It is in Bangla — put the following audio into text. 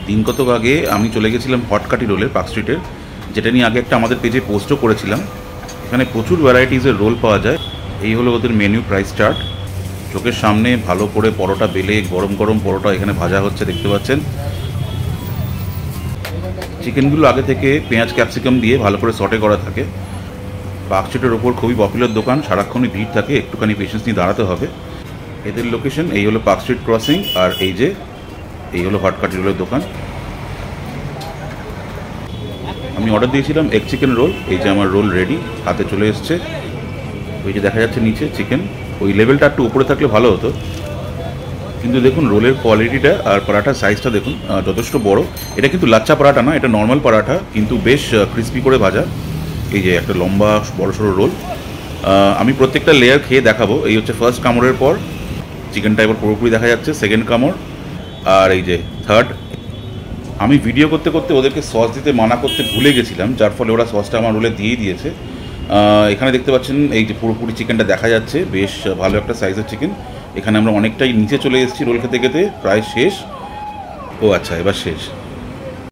দিন কতক আগে আমি চলে গেছিলাম হটকাটি রোলের পার্ক স্ট্রিটের, যেটা নিয়ে আগে একটা আমাদের পেজে পোস্টও করেছিলাম। এখানে প্রচুর ভ্যারাইটিসের রোল পাওয়া যায়। এই হলো ওদের মেনু প্রাইস চার্ট। চোখের সামনে ভালো করে পরোটা বেলে গরম গরম পরোটা এখানে ভাজা হচ্ছে, দেখতে পাচ্ছেন। চিকেনগুলো আগে থেকে পেঁয়াজ ক্যাপসিকাম দিয়ে ভালো করে সটে করা থাকে। পার্ক স্ট্রিটের ওপর খুবই পপুলার দোকান, সারাক্ষণই ভিড় থাকে, একটুখানি পেশেন্স নিয়ে দাঁড়াতে হবে। এদের লোকেশন এই হলো পার্ক স্ট্রিট ক্রসিং, আর এই হলো হটকাটি রোলের দোকান। আমি অর্ডার দিয়েছিলাম এগ চিকেন রোল। এই যে আমার রোল রেডি, হাতে চলে এসছে। ওই যে দেখা যাচ্ছে নিচে চিকেন, ওই লেভেলটা একটু উপরে থাকলে ভালো হতো। কিন্তু দেখুন রোলের কোয়ালিটিটা আর পরাঠার সাইজটা দেখুন, যথেষ্ট বড়। এটা কিন্তু লাচ্চা পরাঠা না, এটা নর্মাল পরাঠা, কিন্তু বেশ ক্রিস্পি করে ভাজা। এই যে একটা লম্বা বড়সড় রোল। আমি প্রত্যেকটা লেয়ার খেয়ে দেখাবো। এই হচ্ছে ফার্স্ট কামড়ের পর চিকেনটা এবার পুরোপুরি দেখা যাচ্ছে, সেকেন্ড কামড়, আর এই যে থার্ড। আমি ভিডিও করতে করতে ওদেরকে সস দিতে মানা করতে ভুলে গেছিলাম, যার ফলে ওরা সসটা আমার রোলে দিয়ে দিয়েছে। এখানে দেখতে পাচ্ছেন এই যে পুরোপুরি চিকেনটা দেখা যাচ্ছে, বেশ ভালো একটা সাইজের চিকেন। এখানে আমরা অনেকটাই নিচে চলে এসেছি রোল খেতে খেতে, প্রায় শেষ। ও আচ্ছা, এবার শেষ।